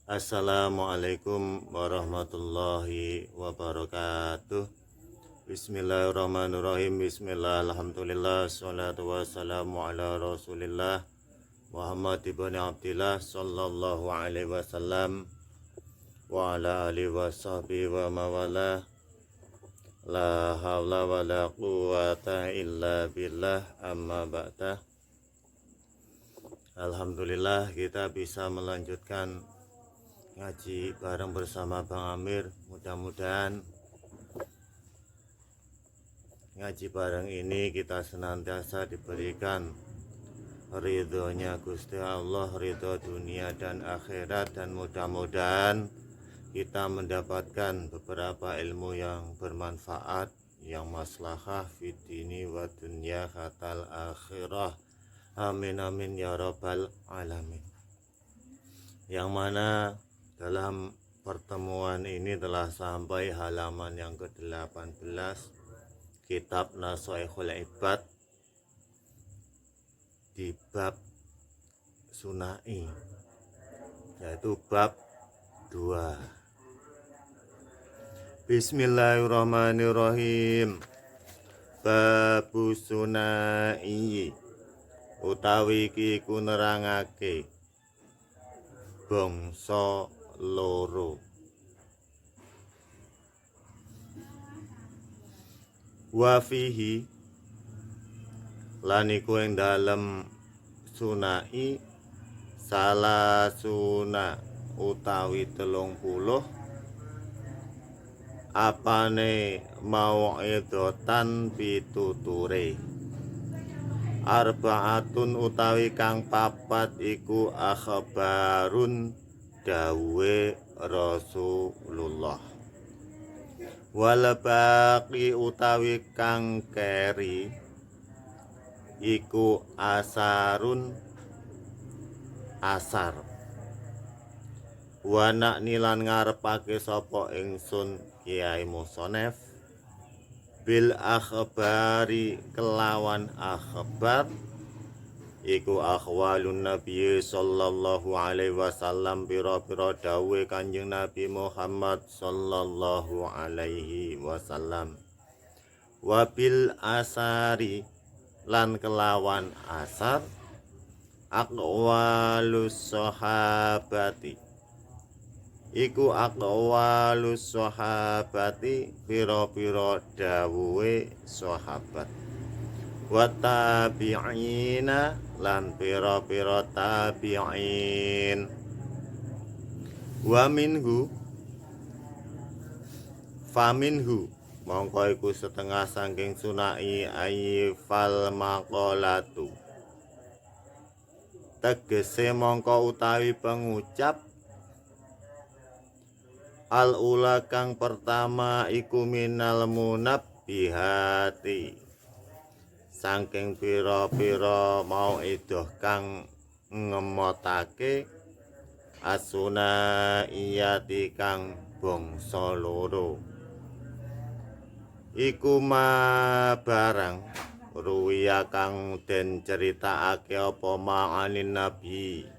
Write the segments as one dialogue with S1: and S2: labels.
S1: Assalamualaikum warahmatullahi wabarakatuh. Bismillahirrahmanirrahim. Bismillah, alhamdulillah, salatu wassalamu ala rasulillah Muhammad ibn Abdillah sallallahu alaihi wasallam wa ala alihi wa sahbihi wa mawala. La hawla wa la quwata illa billah, amma ba'da. Alhamdulillah kita bisa melanjutkan ngaji bareng bersama Bang Amir. Mudah-mudahan ngaji bareng ini kita senantiasa diberikan ridhonya Gusti Allah, ridho dunia dan akhirat, dan mudah-mudahan kita mendapatkan beberapa ilmu yang bermanfaat, yang maslahah fid dini wa dunya hatal akhirah. Amin amin ya rabbal alamin. Yang mana dalam pertemuan ini telah sampai halaman yang ke-18 kitab Nashaikhul Ibad di bab sunai, yaitu bab 2. Bismillahirrahmanirrahim. Babu sunai utawi iki ku nerangake bangsa loro. Wa fihi lan iku ing dalem sunai salasuna utawi 30 apane mau'idatan pituture. Arbaatun utawi kang papat iku akhbarun dawe Rasulullah. Wal baqi utawi kang keri iku asarun asar. Wa nakni lan ngarepake sapa ingsun Kiai Musonef bil akhbari kelawan akhbar iku akhwalun Nabi sallallahu alaihi wasallam, pira-pira dawuhe Kanjeng Nabi Muhammad sallallahu alaihi wasallam. Wabil asari lan kelawan asar aqwalus sahabati iku aqwalus sahabati, pira-pira dawuhe sahabat. Wa tabi'ina lan pira-pira tabi'in. Wa minhu faminhu mongko iku setengah saking sunai ayi fal maqalatu, tegese mongko utawi pengucap al ula kang pertama iku minal munabbihati, saking pira-pira mau idoh kang ngemotake asuna iyati kang bangsa loro. Iku ma barang ruwiya kang den ceritakake apa ma'anin nabi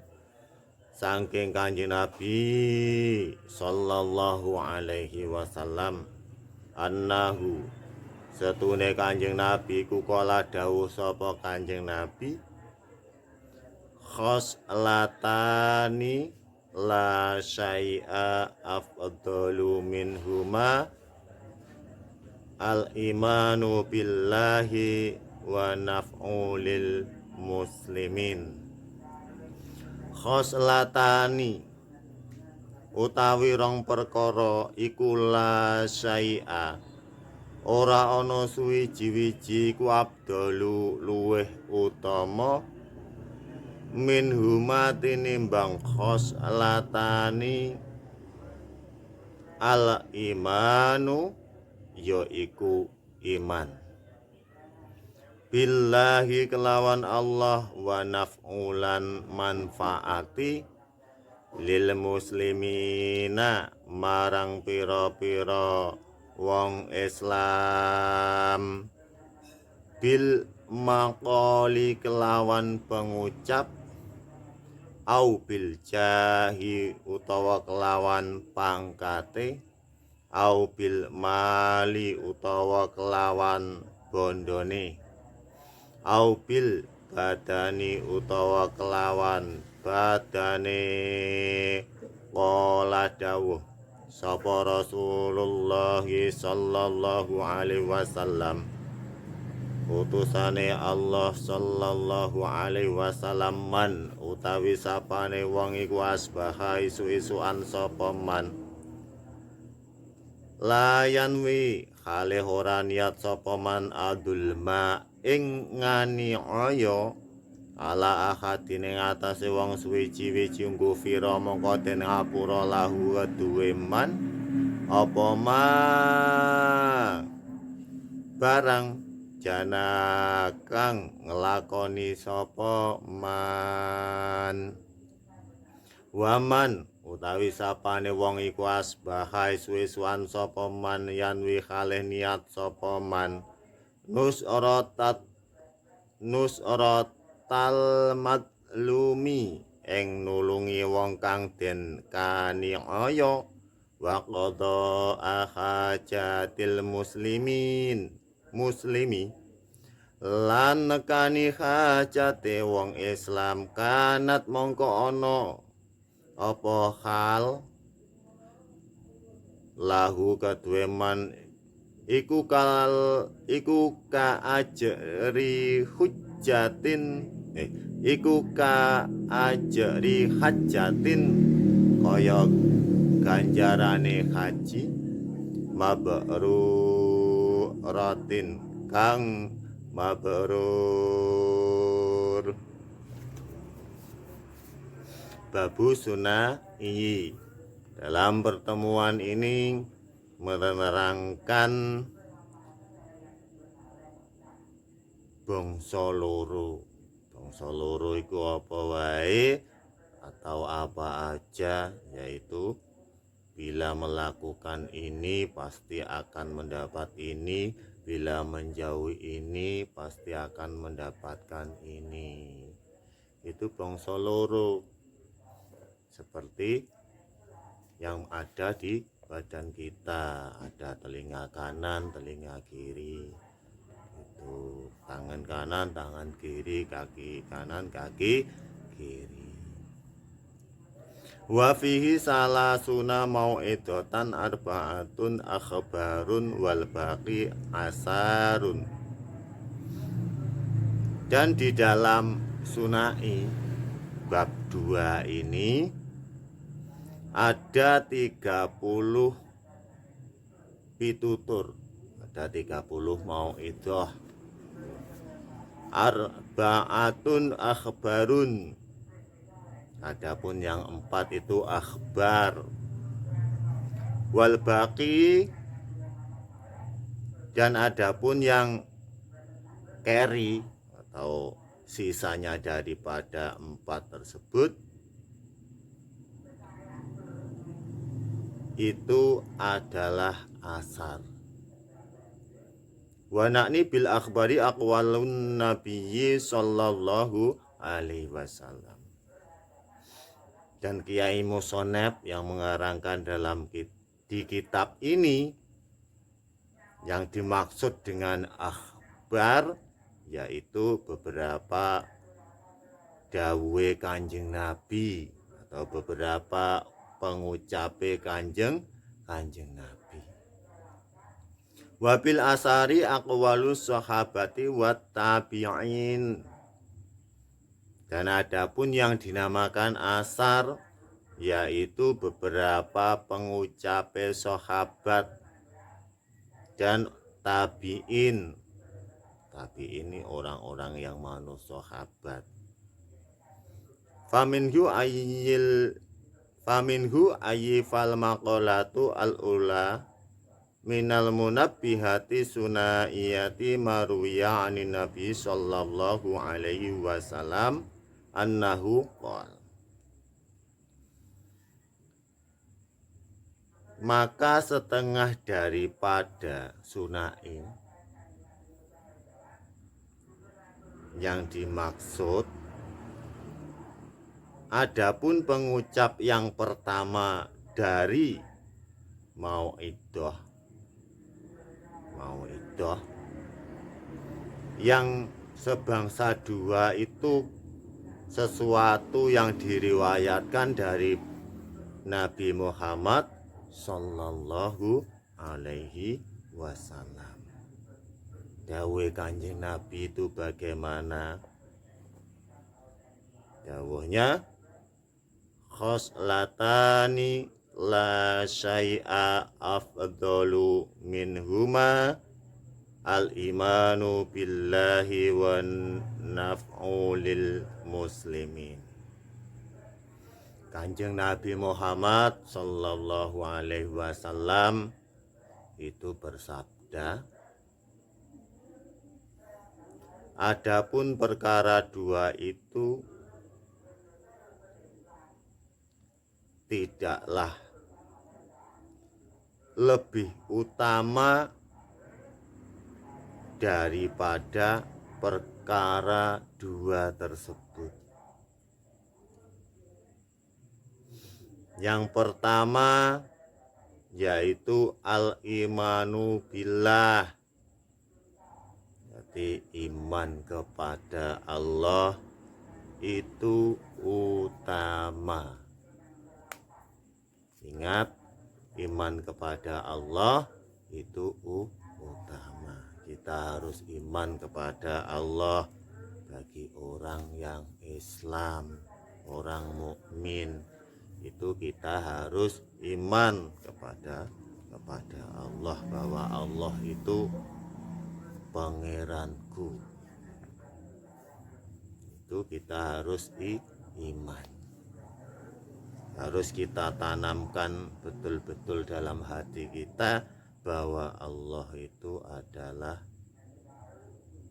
S1: saking Kanjeng Nabi sallallahu alaihi wasallam, annahu setune Kanjeng Nabi ku kala dawuh sapa Kanjeng Nabi, khoslatani la syai'a afdalu minhuma al imanu billahi wa naf'u lil muslimin. Khoslatani utawi rong perkara iku la syai'a ora ana suwiji-wiji ku abdalu luweh utama min huma tinimbang khoslatani al imanu yaiku iman billahi kelawan Allah, wa naf'ulan manfaati lil muslimina marang pira-pira wong Islam, bil maqali kelawan pengucap au bil jahi utawa kelawan pangkate, au bil mali utawa kelawan bondone, au bil badani utawa kelawan badane. Qala dawuh sapa Rasulullah sallallahu alaihi wasallam, utusane Allah sallallahu alaihi wasallam, man utawi sapane wong iku asbaha isu-isuan sapa man, layanwi hale ora niat sapa man adulma ing ngani aya ala ahadin ing atase wong suwi-wiji nggo fira mongko den ngapura lahu duwe man apa ma barang jana kang nglakoni sapa man. Waman utawi sapane wong iku asbaha suwe-suwan sapa man yanwi kalih niat sapa man nus tal madlumi ing nulungi wong kang den kaniaya wa qada hajatil muslimi lan nekani hajate wong Islam, kanat mongko ana apa hal lahu kaduwe man iku ka ajri hujjatin iku ka ajri hajjatin kaya ganjarane haji mabruratin kang mabrur. Babu sunnah iyi. Dalam pertemuan ini menerangkan bangsa loro. Bangsa loro iku apa wae atau apa aja, yaitu bila melakukan ini pasti akan mendapat ini, bila menjauhi ini pasti akan mendapatkan ini. Itu bangsa loro, seperti yang ada di badan kita, ada telinga kanan, telinga kiri, itu tangan kanan, tangan kiri, kaki kanan, kaki kiri. Wa fihi salasuna mau'idatan arba'atun akhbarun wal baqi asarun. Dan di dalam sunai bab 2 ini ada 30 pitutur, ada 30 mau'idah. Arba'atun akhbarun, adapun yang 4 itu akhbar. Wal baqi, dan adapun yang carry atau sisanya daripada 4 tersebut itu adalah asar. Wa na'ni bil akhbari aqwalun nabiyyi sallallahu alaihi wasallam. Dan Kiai Musonep yang mengarangkan di kitab ini, yang dimaksud dengan akhbar yaitu beberapa dawuhe Kanjeng Nabi atau beberapa pengucape Kanjeng Nabi. Wabil asari aqwalus sahabati wat tabi'in. Dan adapun yang dinamakan asar yaitu beberapa pengucape sahabat dan tabi'in. Tabi'in ini orang-orang yang manut sahabat. Faminhu ayyifal maqalatu al-ula minal munabbihati sunaiyati maruya anin nabi sallallahu alaihi wasallam annahu qala. Maka setengah daripada sunain yang dimaksud Adapun pengucap yang pertama dari mau'idah yang sebangsa dua itu sesuatu yang diriwayatkan dari Nabi Muhammad Sallallahu Alaihi Wasallam. Dawuh Kanjeng Nabi itu bagaimana? Dawuhnya, khoslatani la syai'a afdalu minhuma al-imanu billahi wa naf'u lil muslimin. Kanjeng Nabi Muhammad Sallallahu Alaihi Wasallam itu bersabda, adapun perkara dua itu tidaklah lebih utama daripada perkara dua tersebut. Yang pertama yaitu al-imanu billah, jadi iman kepada Allah itu utama. Ingat, iman kepada Allah itu utama. Kita harus iman kepada Allah bagi orang yang Islam, orang mukmin. Itu kita harus iman kepada Allah, bahwa Allah itu pangeranku. Itu kita harus iman. Harus kita tanamkan betul-betul dalam hati kita bahwa Allah itu adalah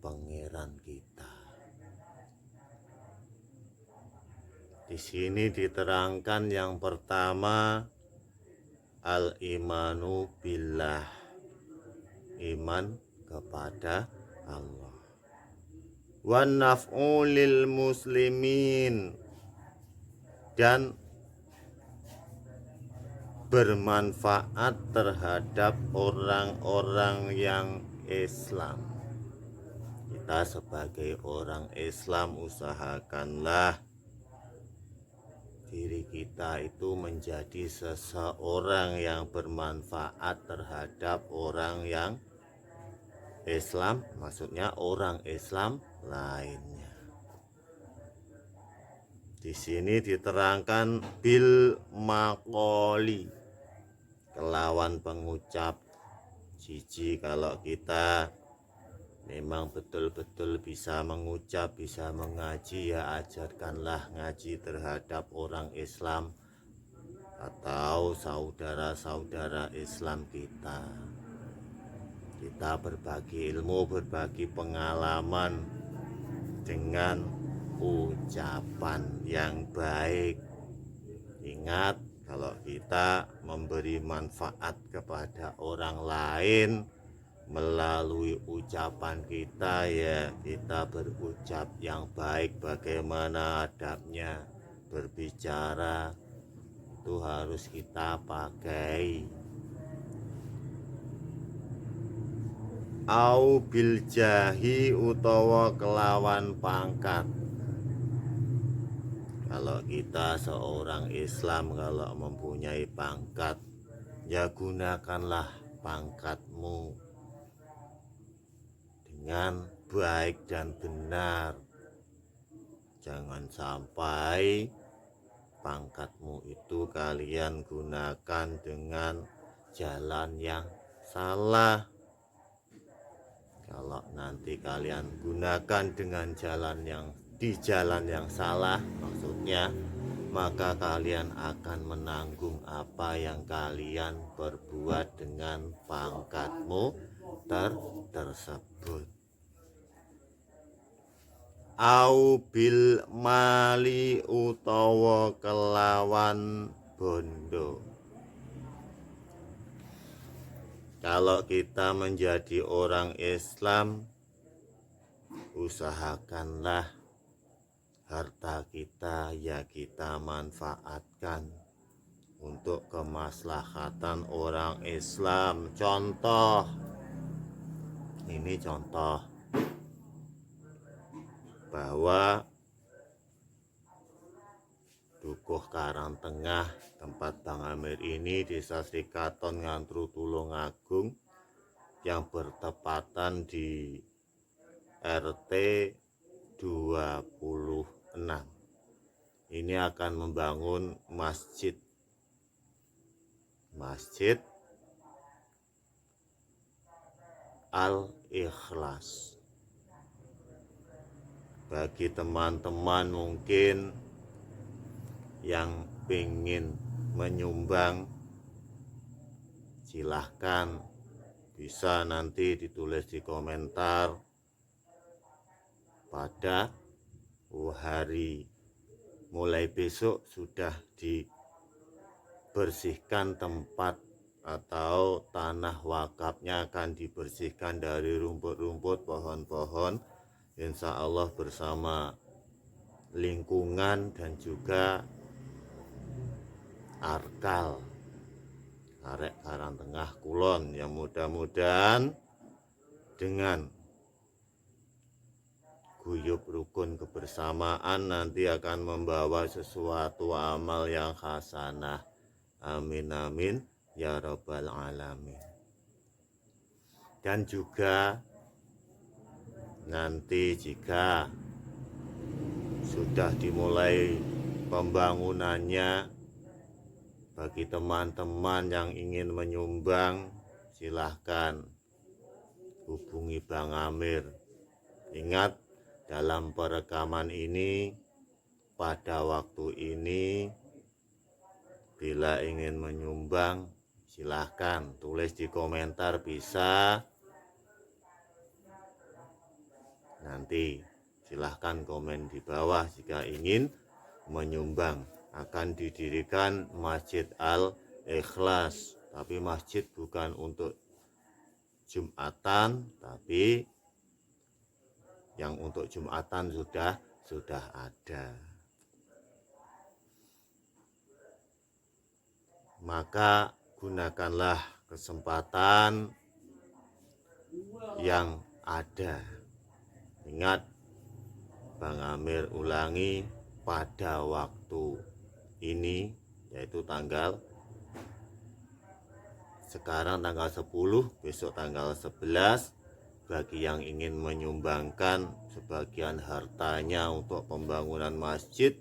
S1: pangeran kita. Di sini diterangkan yang pertama al-imanu billah, iman kepada Allah. Wan naf'u lil muslimin, dan bermanfaat terhadap orang-orang yang Islam. Kita sebagai orang Islam usahakanlah diri kita itu menjadi seseorang yang bermanfaat terhadap orang yang Islam, maksudnya orang Islam lainnya. Di sini diterangkan bil maqoli, kelawan pengucap. Siji, kalau kita memang betul-betul bisa mengucap, bisa mengaji, ya ajarkanlah ngaji terhadap orang Islam atau saudara-saudara Islam kita. Kita berbagi ilmu, berbagi pengalaman dengan ucapan yang baik. Ingat, kalau kita memberi manfaat kepada orang lain melalui ucapan kita, ya kita berucap yang baik. Bagaimana adabnya berbicara itu harus kita pakai. Au bil jahi, utawa kelawan pangkat. Kalau kita seorang Islam, kalau mempunyai pangkat, ya gunakanlah pangkatmu dengan baik dan benar. Jangan sampai pangkatmu itu kalian gunakan dengan jalan yang salah. Kalau nanti kalian gunakan dengan jalan yang salah, maksudnya, maka kalian akan menanggung apa yang kalian perbuat dengan pangkatmu tersebut. Au bil mali, utawa kelawan bondo. Kalau kita menjadi orang Islam, usahakanlah harta kita ya kita manfaatkan untuk kemaslahatan orang Islam. Contoh, ini contoh bahwa Dukuh Karangtengah tempat Bang Amir ini, Desa Srikaton Ngantru Tulungagung, yang bertepatan di RT 26. Ini akan membangun masjid Al-Ikhlas. Bagi teman-teman mungkin yang ingin menyumbang, silahkan, bisa nanti ditulis di komentar. Pada hari mulai besok sudah dibersihkan tempat atau tanah wakafnya, akan dibersihkan dari rumput-rumput, pohon-pohon, insya Allah bersama lingkungan dan juga Arkal Arek Karangtengah Kulon, yang mudah-mudahan dengan guyub rukun kebersamaan nanti akan membawa sesuatu amal yang hasanah. Amin amin ya rabbal alamin. Dan juga nanti jika sudah dimulai pembangunannya, bagi teman-teman yang ingin menyumbang, silahkan hubungi Bang Amir. Ingat, dalam perekaman ini, pada waktu ini, bila ingin menyumbang, silahkan tulis di komentar, bisa. Nanti silahkan komen di bawah jika ingin menyumbang. Akan didirikan Masjid Al-Ikhlas, tapi masjid bukan untuk Jumatan, tapi yang untuk Jumatan sudah ada. Maka gunakanlah kesempatan yang ada. Ingat, Bang Amir ulangi, pada waktu ini, yaitu sekarang tanggal 10, besok tanggal 11, bagi yang ingin menyumbangkan sebagian hartanya untuk pembangunan Masjid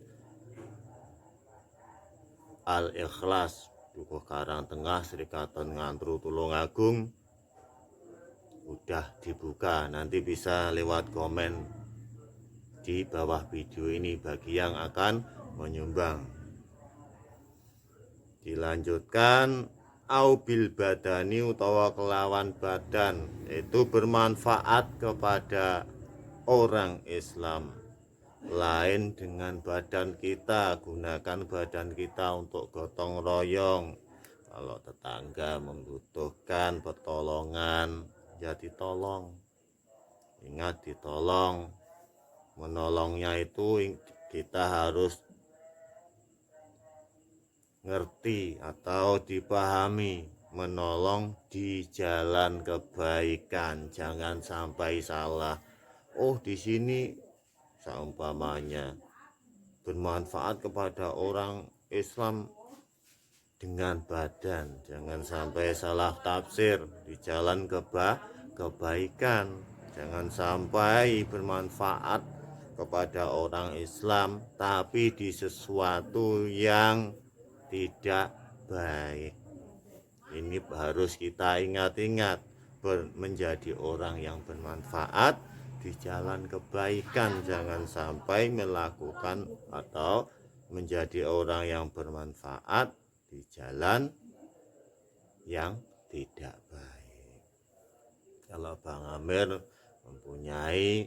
S1: Al-Ikhlas Dukuh Karangtengah, Srikaton Ngantru Tulungagung, udah dibuka. Nanti bisa lewat komen di bawah video ini bagi yang akan menyumbang. Dilanjutkan, au bil badani utawa kelawan badan, itu bermanfaat kepada orang Islam. Lain dengan badan kita, gunakan badan kita untuk gotong royong. Kalau tetangga membutuhkan pertolongan, ya ditolong. Ingat, ditolong. Menolongnya itu kita harus ngerti atau dipahami, menolong di jalan kebaikan, jangan sampai salah. Oh, di sini seumpamanya bermanfaat kepada orang Islam dengan badan, jangan sampai salah tafsir. Di jalan kebaikan, jangan sampai bermanfaat kepada orang Islam tapi di sesuatu yang tidak baik. Ini harus kita ingat-ingat, menjadi orang yang bermanfaat di jalan kebaikan, jangan sampai melakukan atau menjadi orang yang bermanfaat di jalan yang tidak baik. Kalau Bang Amir mempunyai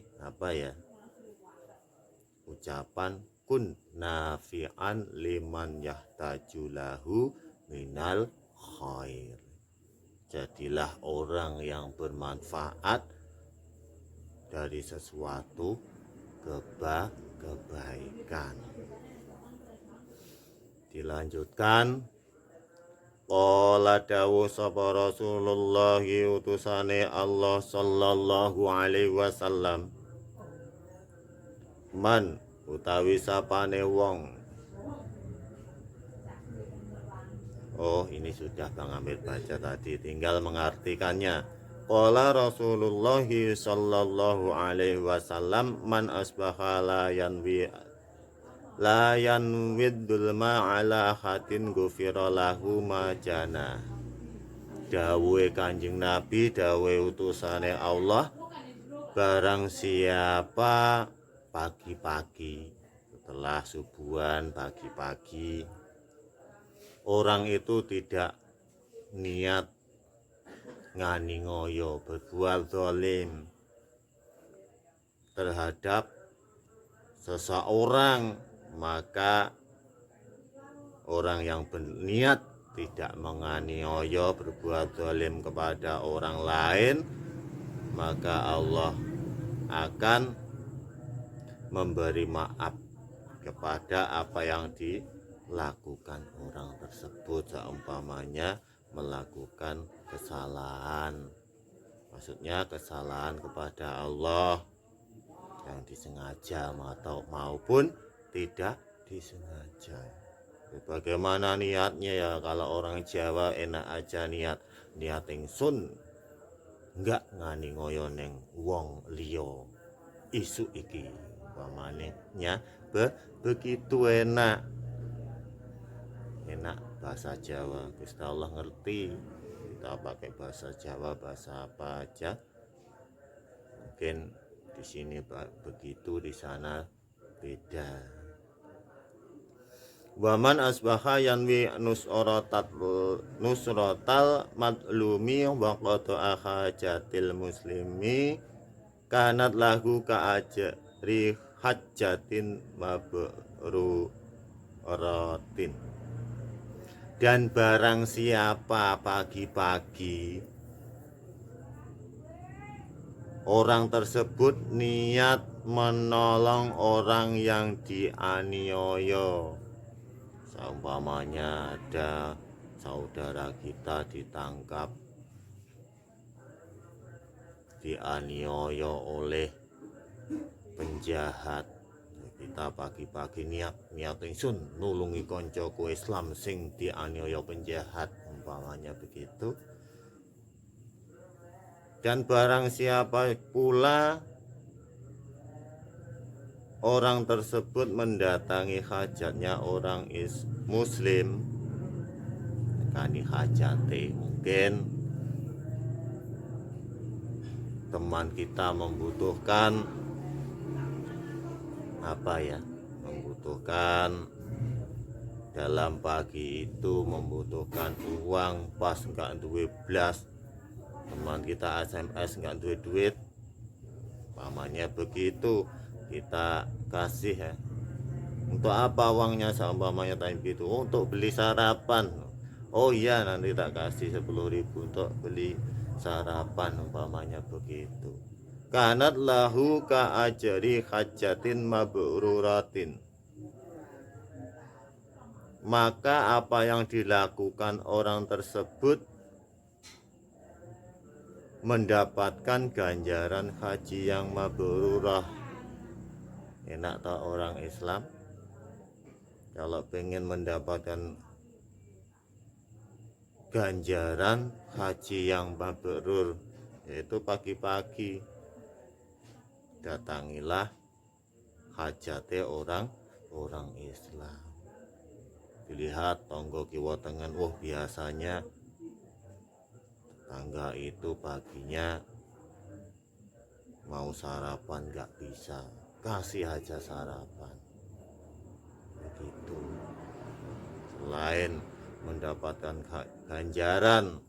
S1: ucapan, kun nafi'an liman yahtajulahu minal khair. Jadilah orang yang bermanfaat dari sesuatu kebaikan. Dilanjutkan, qala dawuh sapa Rasulullah utusane Allah sallallahu alaihi wasallam, man utawi sapane wong. Oh, ini sudah Bang Amir baca tadi, tinggal mengartikannya. Qala Rasulullah sallallahu alaihi wasallam, man asbaha la yanwidul ma'ala khatin gufira lahu ma jana. Dawuhe Kanjeng Nabi, dawuhe utusane Allah, barang siapa pagi-pagi setelah subuhan, pagi-pagi orang itu tidak niat ngani ngoyo, berbuat zalim terhadap seseorang, maka orang yang berniat tidak menganiaya, berbuat zalim kepada orang lain, maka Allah akan memberi maaf kepada apa yang dilakukan orang tersebut, seumpamanya melakukan kesalahan, maksudnya kesalahan kepada Allah yang disengaja maupun tidak disengaja. Bagaimana niatnya ya? Kalau orang Jawa enak aja niat ingsun enggak ngani ngoyo neng wong liya isu iki, umpamanya begitu enak bahasa Jawa. Gusti Allah ngerti kita pakai bahasa Jawa, bahasa apa aja. Mungkin di sini begitu, di sana beda. Waman asbaha yanwi nusrotal madlumi wa qata'a hajatil muslimi kanat lahu ka'ajri hajjatin mabruratin. Dan barang siapa pagi-pagi orang tersebut niat menolong orang yang dianiaya, seumpamanya ada saudara kita ditangkap, dianiaya oleh penjahat, kita pagi-pagi niat ingsun nulungi koncoku Islam sing dianiaya penjahat, umpamanya begitu. Dan barang siapa pula orang tersebut mendatangi hajatnya orang muslim, kani hajate, mungkin teman kita membutuhkan membutuhkan dalam pagi itu, membutuhkan uang, pas enggak duwe blas, teman kita SMS enggak duwe duit, umpamanya begitu, kita kasih ya. Untuk apa uangnya? Seumpamanya tadi itu untuk beli sarapan. Oh iya, nanti tak kasih 10.000 untuk beli sarapan, umpamanya begitu. Kanat lahu ka'ajri hajatin mabruratin. Maka apa yang dilakukan orang tersebut mendapatkan ganjaran haji yang mabrurah. Enak tak orang Islam kalau pengen mendapatkan ganjaran haji yang mabrur, yaitu pagi-pagi datangilah hajate orang Islam. Dilihat tonggo kiwa tengen, biasanya tetangga itu paginya mau sarapan nggak bisa, kasih aja sarapan. Begitu. Selain mendapatkan ganjaran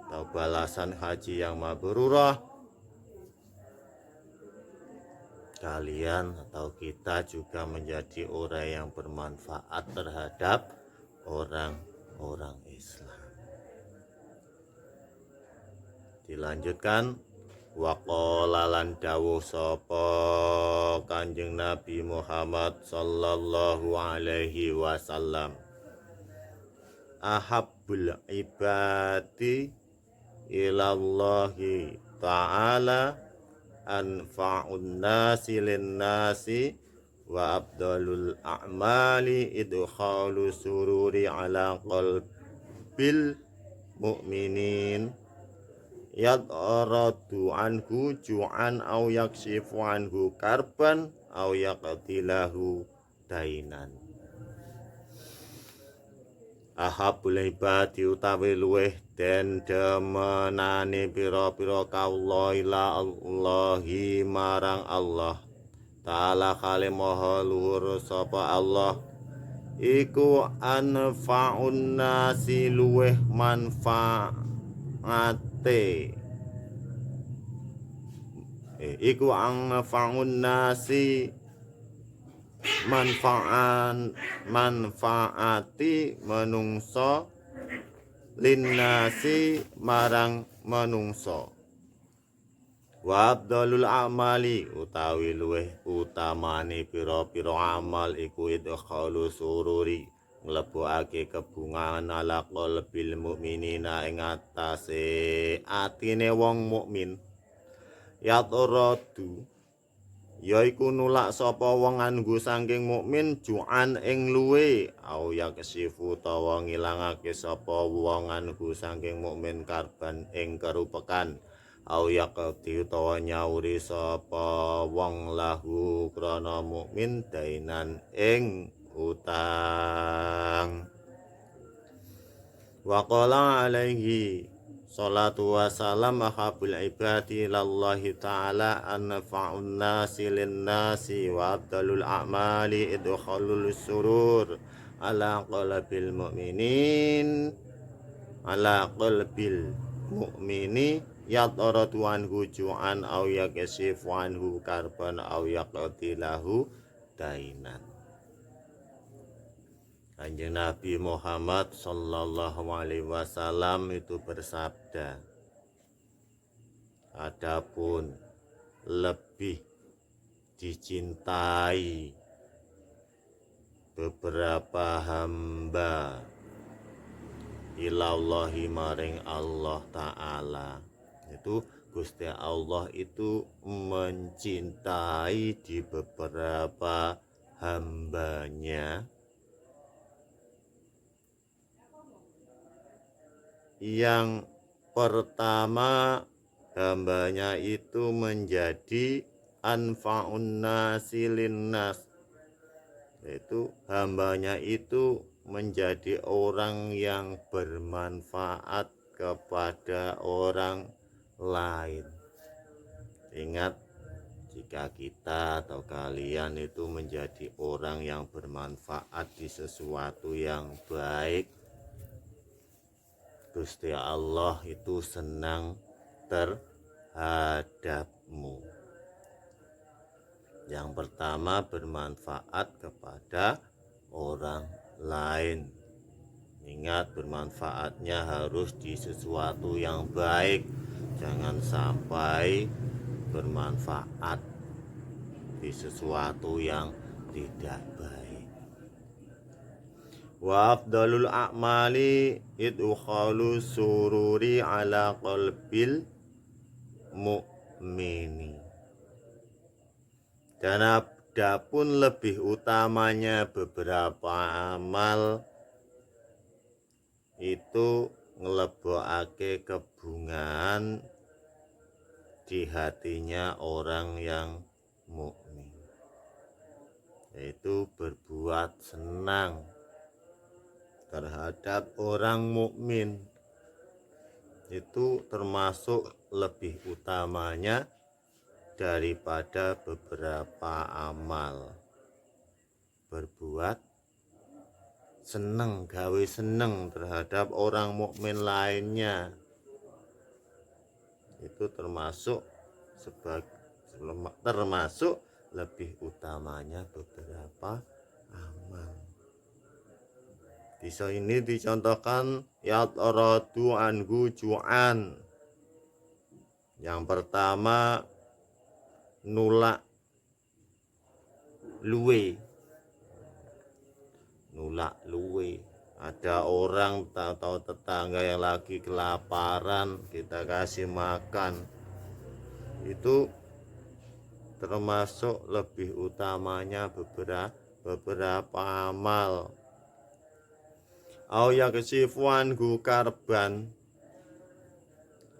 S1: atau balasan haji yang mabrurah, kalian atau kita juga menjadi orang yang bermanfaat terhadap orang Islam. Dilanjutkan, Wa qala lan dawuh sapa Kanjeng Nabi Muhammad sallallahu alaihi wasallam, ahabbul ibadi ilallahi ta'ala anfa'un nasi lin nasi wa abdalul a'mali idkhalu sururi ala qalbil mu'minin yad'aradu anhu ju'an au yakshifu anhu karban au yaqtilahu dainan. Ahabul ibadi utawi luweh den demenane pira-pira kawula ila Allahi marang Allah Ta'ala kale maha luhur sapa Allah iku anfa'un nasi luweh manfaate iku anfa'un nasi manfaati menungso linnasi marang menungso wa abdalul amali utawi luweh utamane pira-pira amal iku idkhalu sururi nglebokake kebungan ala qalbil mukminina ing atase atine wong mukmin yaturadu yaiku nulak sapa wong anggo saking mukmin ju'an ing luwe au yaksifu tawa ngilangake sapa wong anggo saking mukmin karban ing kerupekan au yaqti utawa nyauri sapa wong lahu krana mukmin dainan ing utang. Wa qala alaihi salatu wassalam ahabul ibadi lallahi ta'ala anfa'un nasi lin nasi wa abdalul a'mali idkhalul surur ala qalbil mu'minin ala qalbil mu'mini yataratu anhu ju'an au yakasifu anhu karban au yaqtilahu dainan. Kanjeng Nabi Muhammad sallallahu alaihi wasallam itu bersabda, adapun lebih dicintai beberapa hamba ilallahi maring Allah Ta'ala, itu Gusti Allah itu mencintai di beberapa hambanya yang pertama hambanya itu menjadi anfa'un nasi linnas, yaitu hambanya itu menjadi orang yang bermanfaat kepada orang lain. Ingat, jika kita atau kalian itu menjadi orang yang bermanfaat di sesuatu yang baik, Gusti Allah itu senang terhadapmu. Yang pertama, bermanfaat kepada orang lain. Ingat, bermanfaatnya harus di sesuatu yang baik. Jangan sampai bermanfaat di sesuatu yang tidak baik. Wa afdalul a'mali idkhalu sururi ala qalbil mu'mini. Dan adapun lebih utamanya beberapa amal itu ngelebokake kebungan di hatinya orang yang mukmin, yaitu berbuat senang terhadap orang mukmin. Itu termasuk lebih utamanya daripada beberapa amal. Berbuat seneng, gawe seneng terhadap orang mukmin lainnya, itu termasuk lebih utamanya beberapa amal. Di sini dicontohkan yataradu anhu ju'an, Yang pertama, nulak luwe. Nulak luwe. Ada orang atau tetangga yang lagi kelaparan, kita kasih makan. Itu termasuk lebih utamanya beberapa amal. Au yaksifuan gu karban,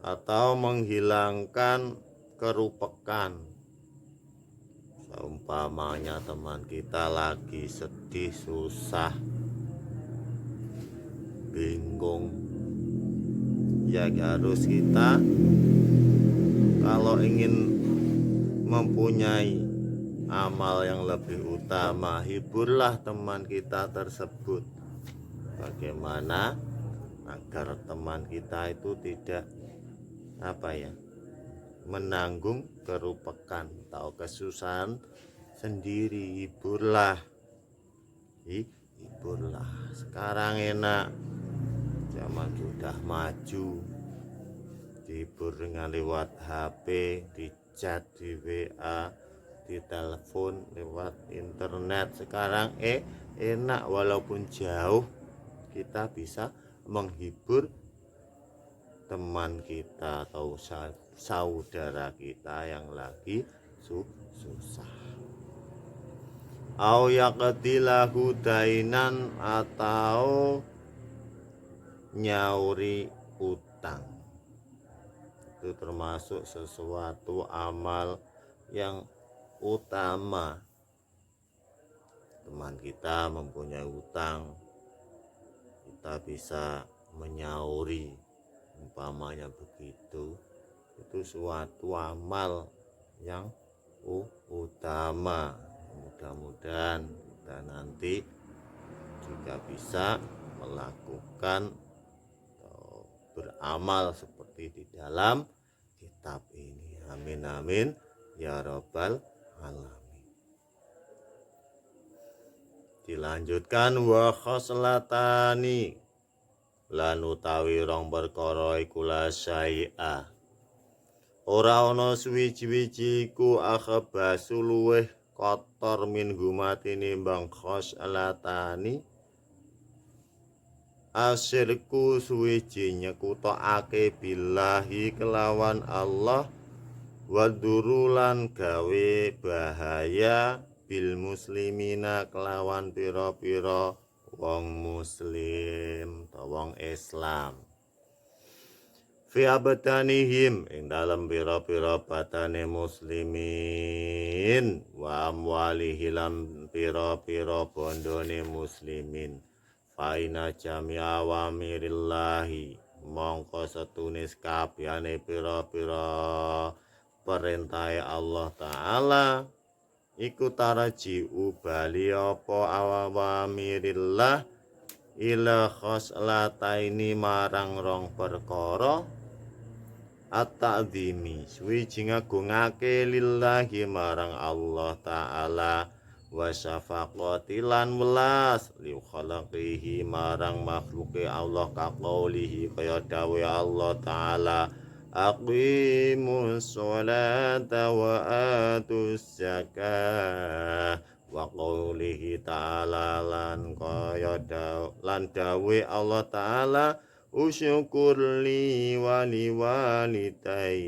S1: atau menghilangkan kerupekan. Seumpamanya teman kita lagi sedih, susah, bingung, ya harus kita kalau ingin mempunyai amal yang lebih utama, hiburlah teman kita tersebut. Bagaimana agar teman kita itu tidak menanggung kerupekan atau kesusahan sendiri. Hiburlah. Sekarang enak, zaman sudah maju, dihibur dengan lewat HP, di chat, di WA, di telepon, lewat internet. Sekarang enak, walaupun jauh kita bisa menghibur teman kita atau saudara kita yang lagi susah. Au yaqdilahu dainan, atau nyauri utang. Itu termasuk sesuatu amal yang utama. Teman kita mempunyai utang, kita bisa menyauri, umpamanya begitu. Itu suatu amal yang utama. Mudah-mudahan kita nanti juga bisa melakukan atau beramal seperti di dalam kitab ini. Amin amin ya rabbal alamin. Dilanjutkan, wa khoslatani, lan utawi rong perkara iku la syai'a, ora ana suwiji-wiji iku akhbasu luweh kotor min gumati nimbang khoslatani. Asyirku suwiji nyekutokake billahi kelawan Allah, wadurulan gawe bahaya bil muslimina kelawan pira-pira wong muslim atau wong Islam. Fi abdanihim, ing dalem pira-pira badane muslimin, wa amwalihi lan pira-pira bondone muslimin. Faina jami'a awamirillahi, mongko setunis kabehane pira-pira perintahe Allah Ta'ala iku taraji'u bali apa awamirillah ila khoslataini marang rong perkara at-ta'zimi, suwiji ngagungake lillahi marang Allah Ta'ala, wa syafaqati lan welas li khalaqihi marang makhluke Allah, kaqaulihi kaya dawe Allah Ta'ala, aqimus sholata wa atus zakah, wa qaulihi ta'ala lan kaya dawe Allah Ta'ala, usyukur li wali walitaik.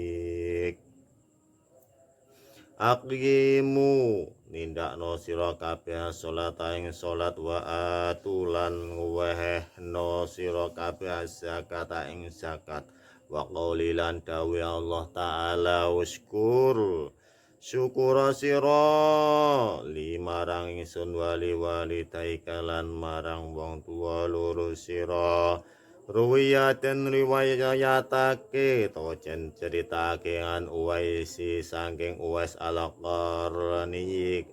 S1: Aqimu, nindakno sira kabeh salat ing salat, wa atulan wehno sira kabeh zakat ing zakat, wa qaulilan dawe Allah Ta'ala, uskur syukura sira li marang ingsun wali walitaika lan marang wong tuwa loro sira. Ruwiyaten riwayatake to ceritake an Uwaisi saking Uwais Al-Qarni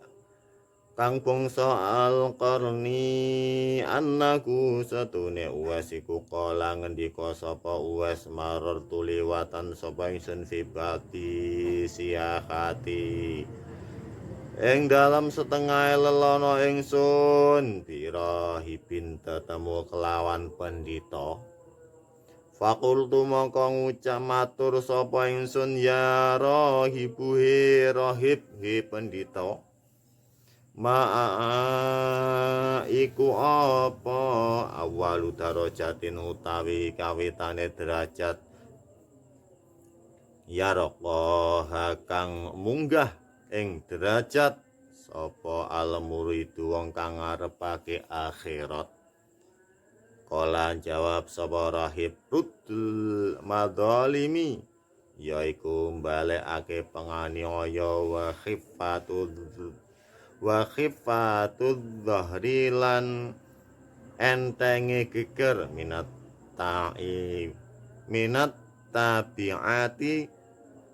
S1: kang bangsa Al-Qarni, annaku satune Uwais iku kala ngendika sapa Uwais, marartu liwatan sapa ingsun fi bati siyahati ing dalam setengah lelono ingsun, birahibin tetemu kelawan pendito. Fakultu mongko ngucap matur sapa ingsun ya rahibu he rahib he pendhita. Ma'a iku apa awalu darajatin utawi kawitane derajat ya raqaha kang munggah ing derajat sapa al muridu wong kang ngarepake akhirat. Kala jawab sapa rahib ruddul madzalimi yaiku mbalekake penganiaya wa khifatud dhahri lan entenge geger minat tabiati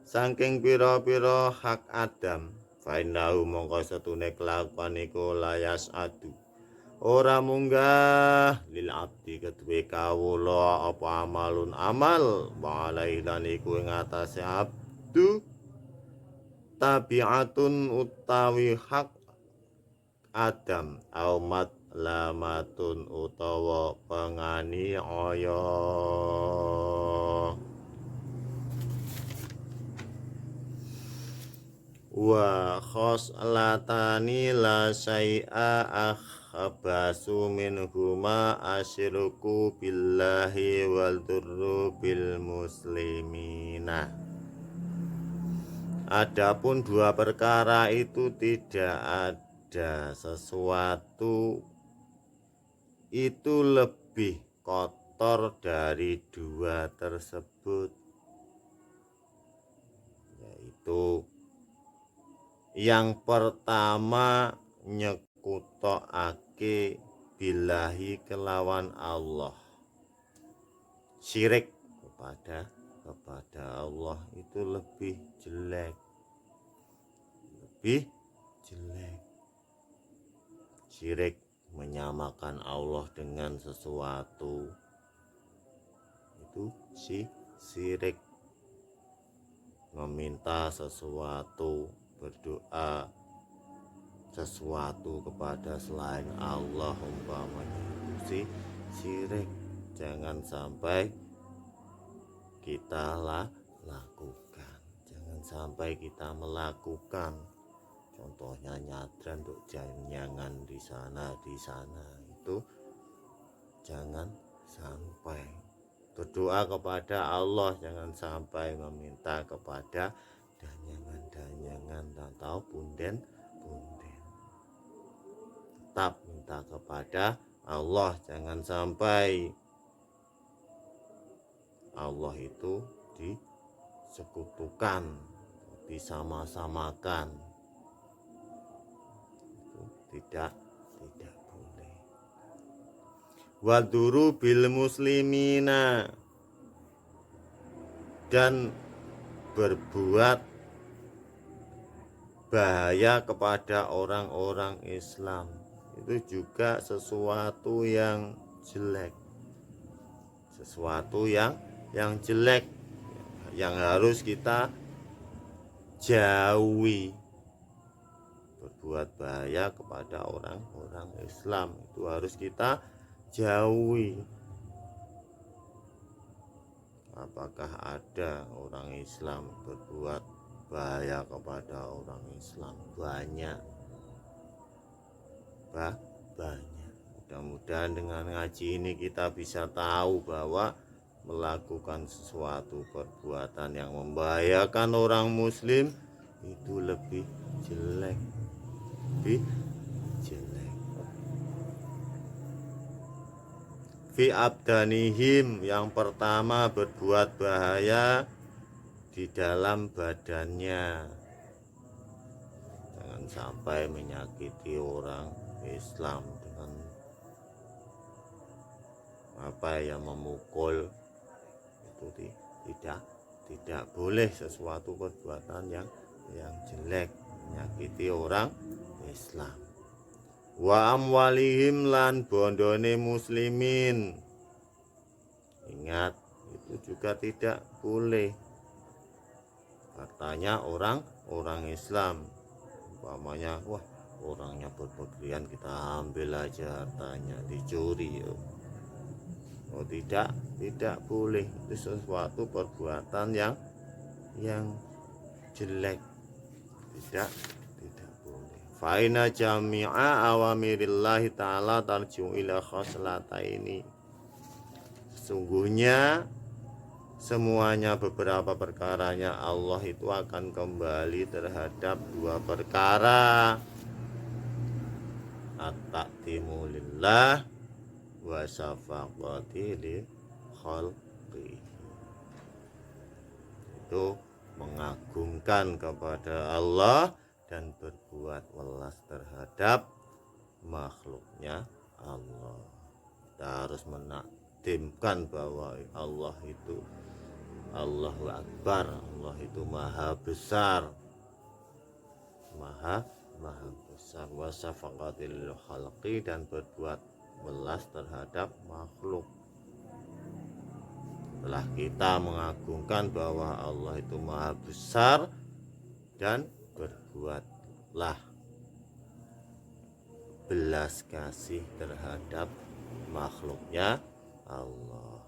S1: saking pira-pira hak Adam. Fainahu mongko setune kelakuan iku layas adu ora munggah lil abdi kedue kawula apa amalun amal walai lan iku ing atase abdu tabiatun utawi hak Adam aumat lamatun utawa penganiaya. Wa khoslatani la syai'a akhbasu minhuma asyirku billahi wal durru bil muslimina. Adapun dua perkara itu tidak ada sesuatu itu lebih kotor dari dua tersebut, yaitu yang pertama nyekutokake billahi kelawan Allah, syirik kepada Allah itu lebih jelek. Syirik menyamakan Allah dengan sesuatu, itu syirik. Meminta sesuatu, berdoa sesuatu kepada selain Allah umpamanya itu syirik. Jangan sampai kita lakukan, jangan sampai kita melakukan. Contohnya nyadran untuk jangan di sana itu jangan sampai. Berdoa kepada Allah jangan sampai meminta kepada danyangan atau punden. Tetap minta kepada Allah, jangan sampai Allah itu disekutukan, disama-samakan. Tidak boleh. Waduru bil muslimina, dan berbuat bahaya kepada orang-orang Islam itu juga sesuatu yang jelek, sesuatu yang jelek yang harus kita jauhi. Berbuat bahaya kepada orang-orang Islam itu harus kita jauhi. Apakah ada orang Islam berbuat bahaya kepada orang Islam? Banyak. Mudah-mudahan dengan ngaji ini kita bisa tahu bahwa melakukan sesuatu perbuatan yang membahayakan orang Muslim itu lebih jelek. Fi abdanihim, yang pertama berbuat bahaya di dalam badannya. Jangan sampai menyakiti orang Islam dengan memukul. Itu tidak boleh, sesuatu perbuatan yang jelek, menyakiti orang Islam. Wa amwalihim, lan bondone muslimin. Ingat, itu juga tidak boleh. Katanya orang Islam, umpamanya orangnya berpergian, kita ambil aja hartanya, dicuri. Oh tidak boleh, itu sesuatu perbuatan yang jelek, tidak boleh. Faina jami'a awamirillahi ta'ala tarju ila khoslataini. Sesungguhnya semuanya beberapa perkaranya Allah itu akan kembali terhadap dua perkara, at-ta'timu lillah wa syafaqati li khalqi. Itu mengagungkan kepada Allah dan berbuat welas terhadap makhluknya Allah. Kita harus menakdimkan bahwa Allah itu Allahu Akbar, Allah itu maha besar, maha besar. Wa syafaqatil khalqi, dan berbuat welas terhadap makhluk. Setelah kita mengagungkan bahwa Allah itu maha besar dan berbuatlah belas kasih terhadap makhluknya Allah.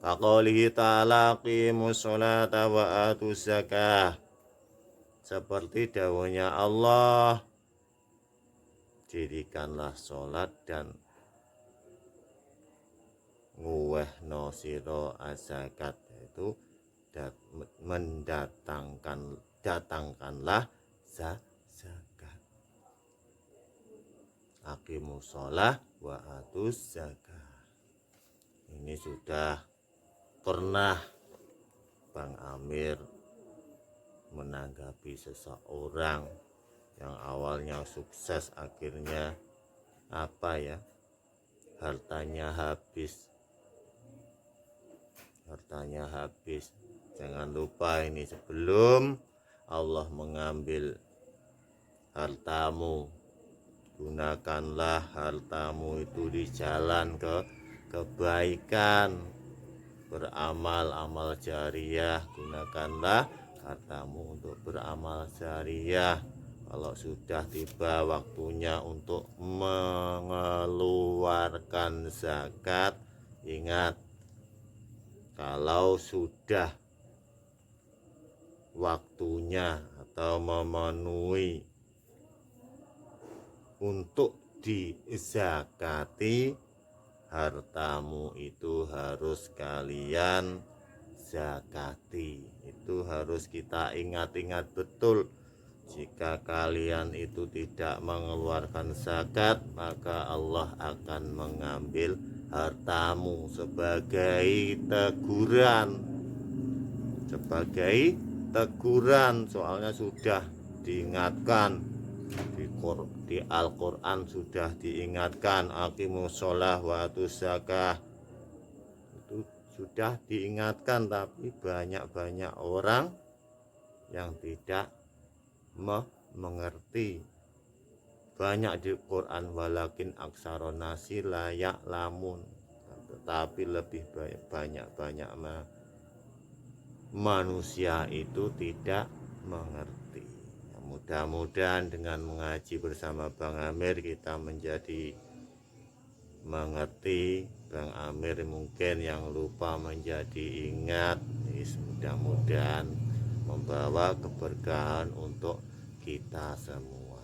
S1: Kaqaulihi ta'ala qimus sholata wa atuz zakah. Seperti dawuhnya Allah, dirikanlah sholat dan nguwehno sira zakat, yaitu datangkanlah zakat. Aqimus sholah wa atuz zakah. Ini sudah pernah Bang Amir menanggapi seseorang yang awalnya sukses, akhirnya hartanya habis. Jangan lupa ini, sebelum Allah mengambil hartamu, gunakanlah hartamu itu di jalan kebaikan, beramal amal jariah. Gunakanlah hartamu untuk beramal jariah. Kalau sudah tiba waktunya untuk mengeluarkan zakat, ingat, kalau sudah waktunya atau memenuhi untuk dizakati, hartamu itu harus kalian zakati. Itu harus kita ingat-ingat betul. Jika kalian itu tidak mengeluarkan zakat, maka Allah akan mengambil hartamu sebagai teguran. Soalnya sudah diingatkan di Al-Quran, sudah diingatkan aqimus sholah wa atuz zakah. Itu sudah diingatkan, tapi banyak orang yang tidak mengerti. Banyak di Quran, walakin aksaron nasi layak lamun, tetapi lebih banyak manusia itu tidak mengerti. Mudah-mudahan dengan mengaji bersama Bang Amir kita menjadi mengerti. Bang Amir mungkin yang lupa menjadi ingat. Mudah-mudahan membawa keberkahan untuk kita semua.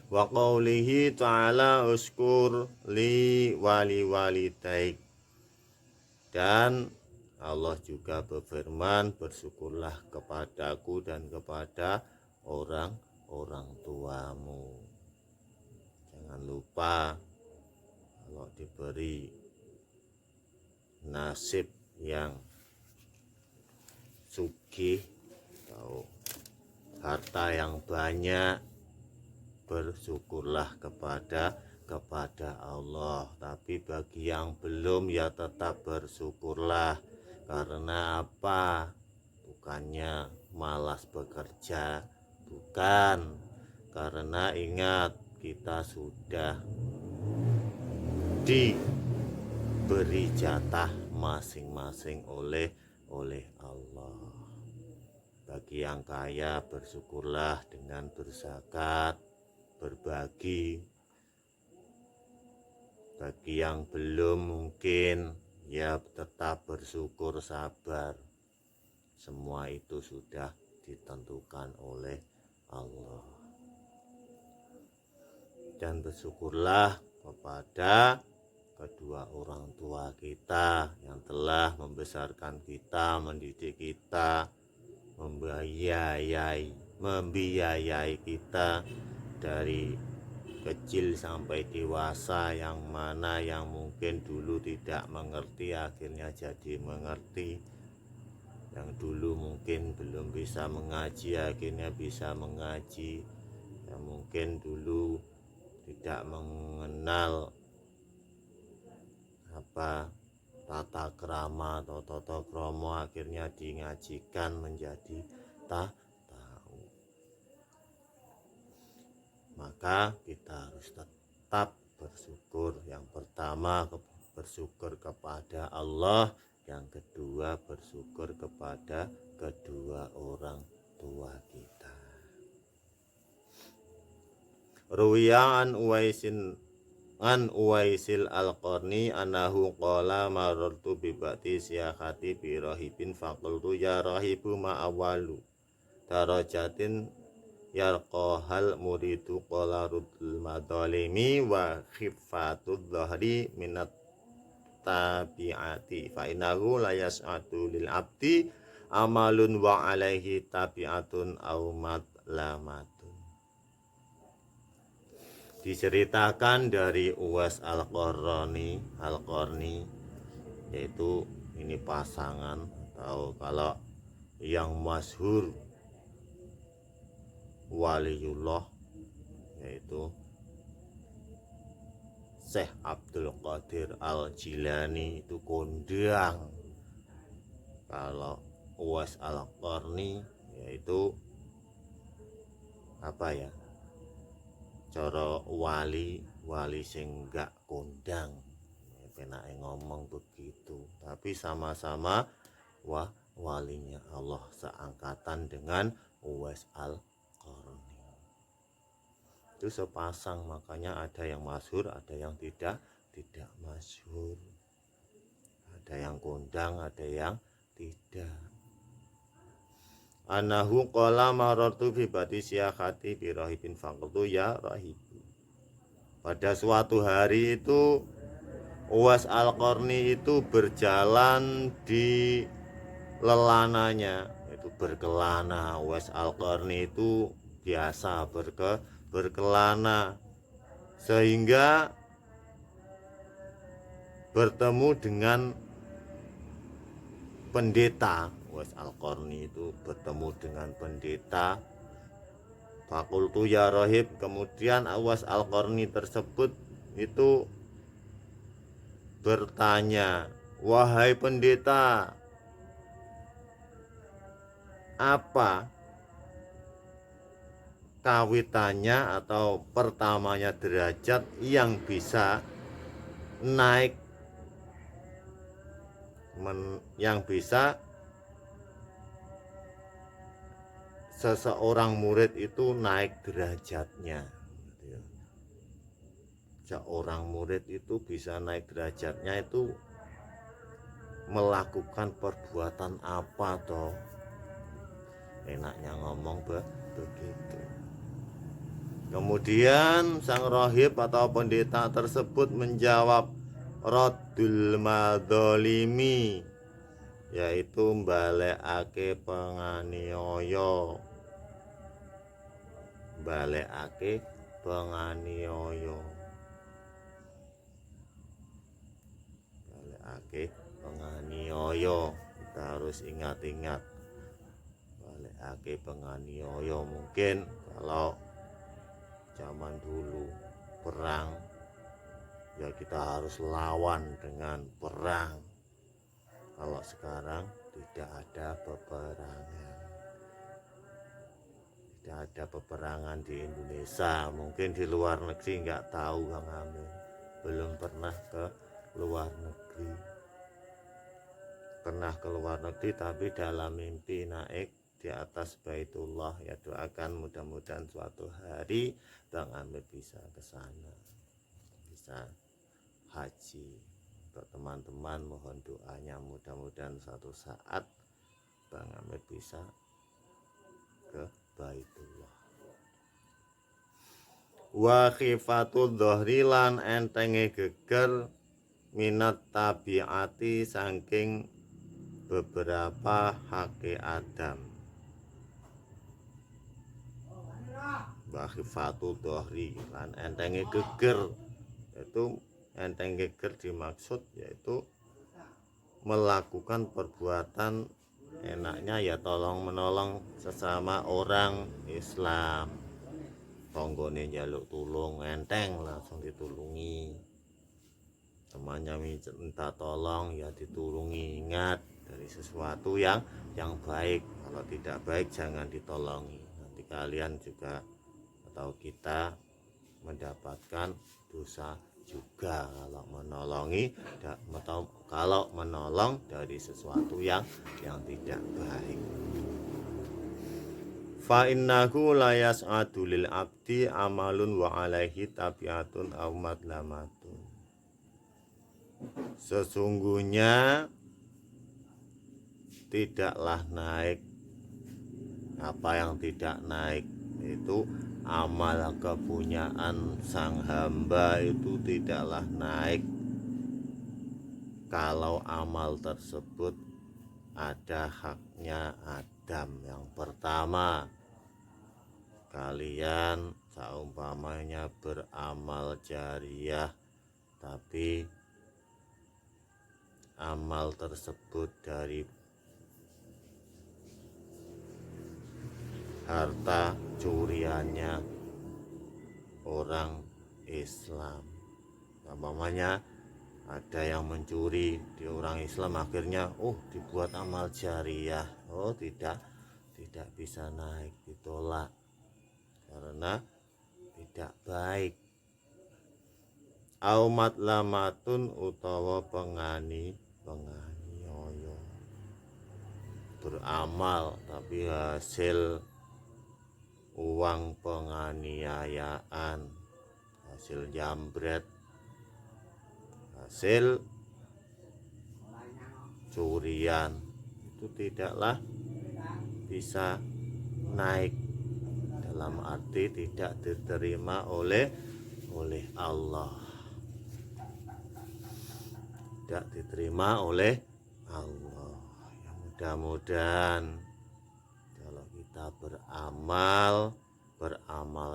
S1: Wa qaulihi ta'ala uskur li wali walidaik. Dan Allah juga berfirman, bersyukurlah kepadaku dan kepada orang tuamu. Jangan lupa, kalau diberi nasib yang sugih atau harta yang banyak, bersyukurlah kepada Allah. Tapi bagi yang belum, ya tetap bersyukurlah. Karena apa? Bukannya malas bekerja, bukan. Karena ingat, kita sudah diberi jatah masing-masing oleh Allah. Bagi yang kaya, bersyukurlah dengan berzakat, berbagi. Bagi yang belum mungkin ya tetap bersyukur, sabar. Semua itu sudah ditentukan oleh Allah. Dan bersyukurlah kepada kedua orang tua kita yang telah membesarkan kita, mendidik kita, membiayai kita dari kecil sampai dewasa, yang mana yang mungkin dulu tidak mengerti akhirnya jadi mengerti, yang dulu mungkin belum bisa mengaji akhirnya bisa mengaji, yang mungkin dulu tidak mengenal tata krama atau tata kromo akhirnya dingajikan menjadi tahu. Maka kita harus tetap bersyukur. Yang pertama bersyukur kepada Allah, yang kedua bersyukur kepada kedua orang tua kita. Ruwiyan Uwaisil Al-Qarni anahu qala marartu bi ba'ti siyahati bi rahibin faqultu ya rahibu ma awalu darajatin yarqahal muridu qala rudul madalimi wa khifatud dhahri minat tabi'ati fa innahu la yas'atu lil abdi amalun wa alaihi tabi'atun aw matlamatun. Diceritakan dari Uwais Al-Qarni, yaitu ini pasangan, atau kalau yang masyhur waliullah, yaitu Syekh Abdul Qadir Al-Jilani, itu kondang. Kalau Uwais Al-Qarni yaitu cara wali sing gak kondang, penake ngomong begitu, tapi sama-sama walinya Allah, seangkatan dengan Uwais Al-Qarni. Itu sepasang, makanya ada yang masyhur, ada yang tidak masyhur, ada yang kondang, ada yang tidak. Anahu qala marartu fi bati siyahati bi rahibin faqultu ya rahibu. Pada suatu hari itu Uwais Al-Qarni itu berjalan di lelananya, itu berkelana. Uwais Al-Qarni itu biasa berkelana, sehingga bertemu dengan pendeta. Uwais Al-Qarni itu bertemu dengan pendeta. Fakultu ya rahib, kemudian Uwais Al-Qarni tersebut itu bertanya, wahai pendeta, apa kawitannya atau pertamanya derajat yang bisa naik, yang bisa seseorang murid itu naik derajatnya. Seorang murid itu bisa naik derajatnya itu melakukan perbuatan apa toh? Enaknya ngomong begitu. Kemudian sang rohib atau pendeta tersebut menjawab, Raddul madolimi, yaitu balekake penganiaya. Balekake penganiaya. Balekake penganiaya. Kita harus ingat-ingat. Balekake penganiaya, mungkin kalau zaman dulu perang ya kita harus lawan dengan perang. Kalau sekarang tidak ada peperangan. Tidak ada peperangan di Indonesia. Mungkin di luar negeri nggak tahu Kang Amir. Belum pernah ke luar negeri. Pernah ke luar negeri tapi dalam mimpi naik di atas Baitullah. Ya doakan mudah-mudahan suatu hari Bang Amir bisa ke sana. Bisa haji. Untuk teman-teman mohon doanya, mudah-mudahan suatu saat Bang Amir bisa ke Baitullah. Wa khifatul dhahri lan entenge geger minat tabiati saking beberapa hake Adam. Wa khifatul dhahri lan entenge geger, itu enteng geger dimaksud yaitu melakukan perbuatan enaknya ya tolong menolong sesama orang Islam. Tonggone njaluk tulung enteng langsung ditulungi, temannya minta tolong ya ditulungi. Ingat dari sesuatu yang baik, kalau tidak baik jangan ditolongi, nanti kalian juga atau kita mendapatkan dosa juga kalau menolongi atau kalau menolong dari sesuatu yang tidak baik. Fa innahu la yas'adu lil abdi amalun wa alaihi tabiatun aw madlamatun. Sesungguhnya tidaklah naik apa yang tidak naik, itu amal kepunyaan sang hamba itu tidaklah naik kalau amal tersebut ada haknya Adam. Yang pertama, kalian seumpamanya beramal jariyah tapi amal tersebut dari harta curiannya orang Islam. Umpamanya ada yang mencuri di orang Islam, akhirnya dibuat amal jariyah, tidak bisa naik, ditolak karena tidak baik. Aumat lamatun utawa pengani oyo, beramal tapi hasil uang penganiayaan, hasil jambret, hasil curian, itu tidaklah bisa naik, dalam arti tidak diterima oleh Allah, tidak diterima oleh Allah. Ya, mudah-mudahan kalau kita beramal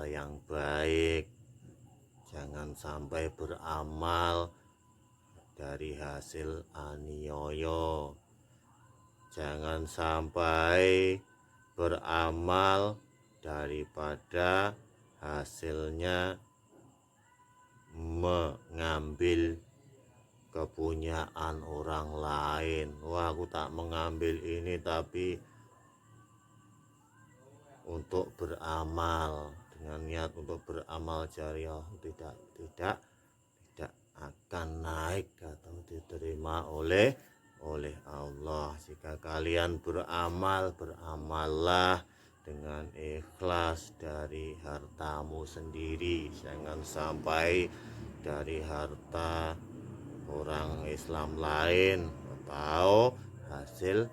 S1: yang baik, jangan sampai beramal dari hasil aniaya, jangan sampai beramal daripada hasilnya mengambil kepunyaan orang lain. Aku tak mengambil ini tapi untuk beramal, dengan niat untuk beramal jariah, tidak akan naik atau diterima oleh Allah. Jika kalian beramal, beramallah dengan ikhlas dari hartamu sendiri, jangan sampai dari harta orang Islam lain atau hasil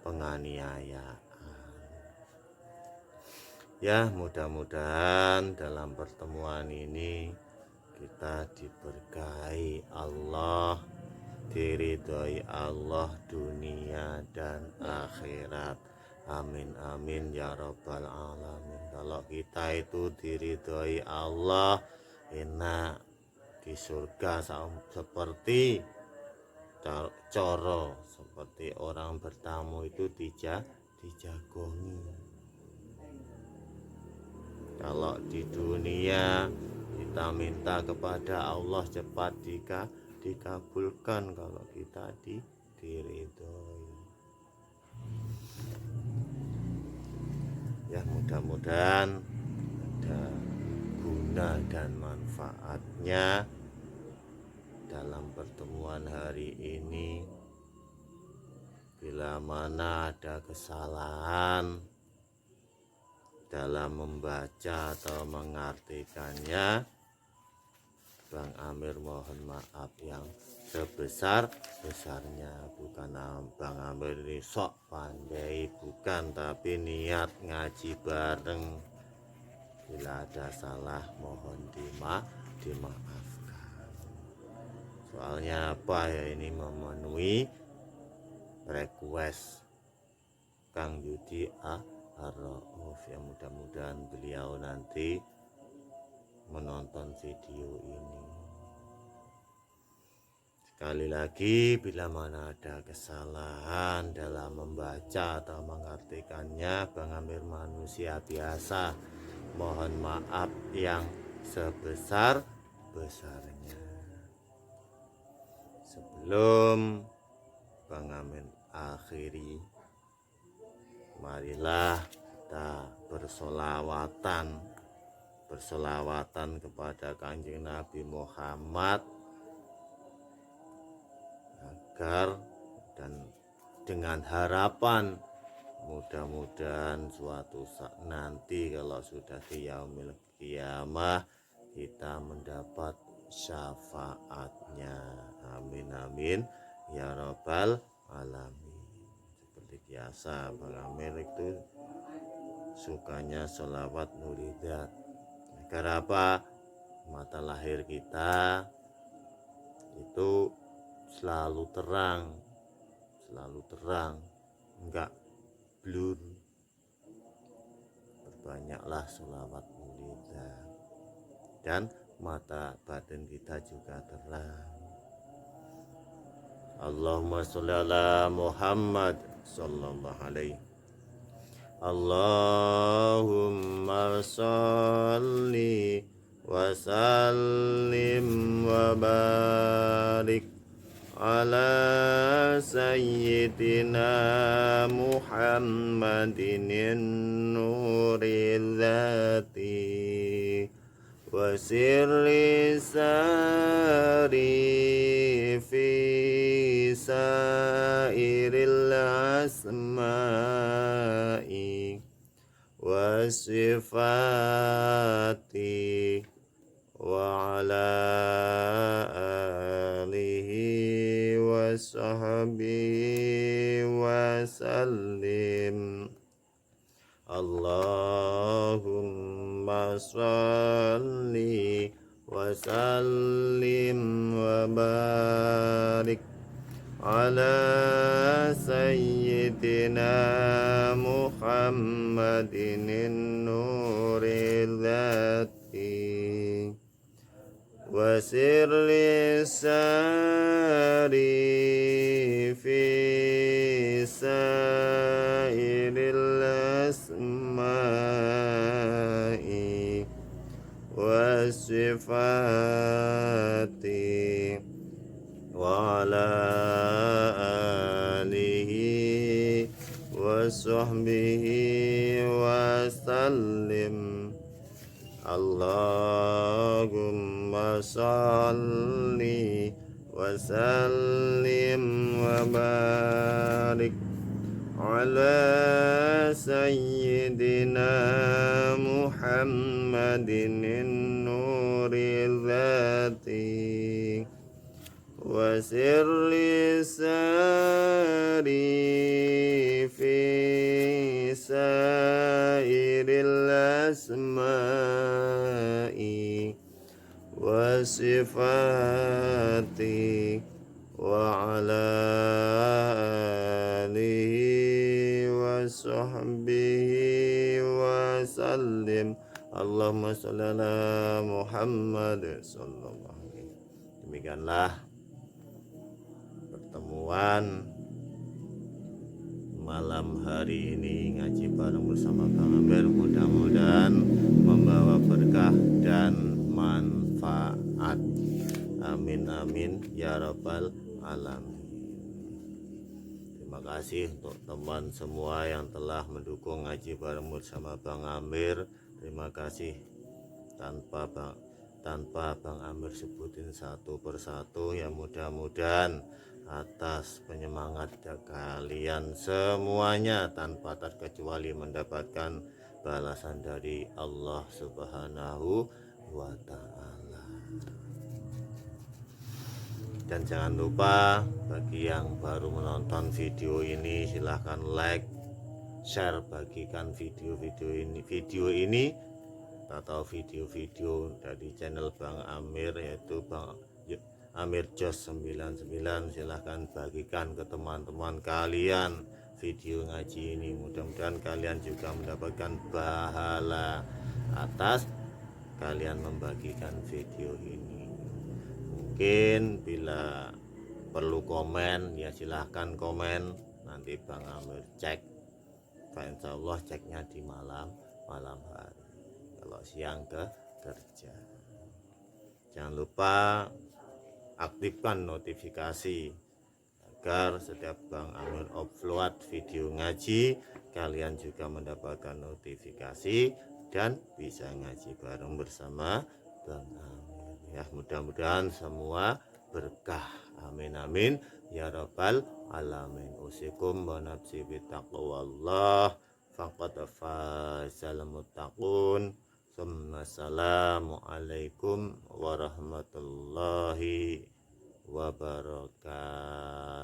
S1: penganiayaan. Ya, mudah-mudahan dalam pertemuan ini kita diberkahi Allah, diridhoi Allah dunia dan akhirat. Amin amin ya rabbal alamin. Kalau kita itu diridhoi Allah, enak di surga seperti coro, seperti orang bertamu itu dijagongi. Kalau di dunia kita minta kepada Allah cepat dikabulkan kalau kita diridhoi. Ya, mudah-mudahan ada guna dan manfaatnya dalam pertemuan hari ini. Bila mana ada kesalahan dalam membaca atau mengartikannya, Bang Amir mohon maaf yang sebesar-besarnya. Bukan Bang Amir ini sok pandai, bukan, tapi niat ngaji bareng. Bila ada salah mohon dimaafkan. Soalnya apa ya, ini memenuhi request Kang Yudi Ar-Rauf, yang mudah-mudahan beliau nanti menonton video ini. Sekali lagi, bila mana ada kesalahan dalam membaca atau mengartikannya, Bang Amir manusia biasa, mohon maaf yang sebesar-besarnya. Sebelum Bang Amir akhiri, marilah kita bersolawatan kepada Kanjeng Nabi Muhammad, agar dan dengan harapan mudah-mudahan suatu saat nanti kalau sudah di yaumil qiyamah kita mendapat syafaatnya. Amin amin ya rabbal alamin. Seperti biasa, Bang Amir itu sukanya sholawat nuridat. Agar apa? Mata lahir kita itu selalu terang, enggak blur. Berbanyaklah sholawat nuridat, dan mata batin kita juga terang. Allahumma sholli ala Muhammad sallallahu alaihi. Allahumma sholli wa sallim wa barik ala sayyidina Muhammadin nuril dzati wa sirri sari fi sairil asma'i wa sifati wa ala alihi wa sahbihi wa sallim. Allahumma sholli wa sallim wa barik ala sayyidina Muhammadin nuril dzati wa sirri sari fi sairil asma'i wa sifati wa ala alihi wa sahbihi wa sallim. Allahumma sholli wa sallim wa barik ala sayyidina Muhammadin nuril dzati wa sirri sari fi sairil asma'i wa sifati wa ala alihi wa sahbihi wa sallim. Allahumma sholli ala Muhammad sallallahu alaihi. Demikianlah pertemuan malam hari ini ngaji bareng bersama Bang Amir. Mudah-mudahan membawa berkah dan manfaat. Amin amin ya rabbal alamin. Terima kasih untuk teman semua yang telah mendukung ngaji bareng bersama Bang Amir. Terima kasih. Tanpa Bang Amir sebutin satu persatu, ya mudah-mudahan atas penyemangat kalian semuanya tanpa terkecuali mendapatkan balasan dari Allah Subhanahu wa ta'ala. Dan jangan lupa bagi yang baru menonton video ini, silahkan like, share, bagikan video ini atau video-video dari channel Bang Amir, yaitu Bang Amir Jos 99. silahkan bagikan ke teman-teman kalian video ngaji ini. Mudah-mudahan kalian juga mendapatkan pahala atas kalian membagikan video ini. Mungkin bila perlu komen ya silahkan komen, nanti Bang Amir cek. Insya Allah ceknya di malam hari, kalau siang kerja. Jangan lupa aktifkan notifikasi agar setiap Bang Amir upload video ngaji, kalian juga mendapatkan notifikasi dan bisa ngaji bareng bersama Bang Amir. Ya, mudah-mudahan semua berkah. Amin amin ya rabbal alamin. Usikum wa nafsi bittaqwallah faqad fazal muttaqun. Assalamualaikum warahmatullahi wabarakatuh.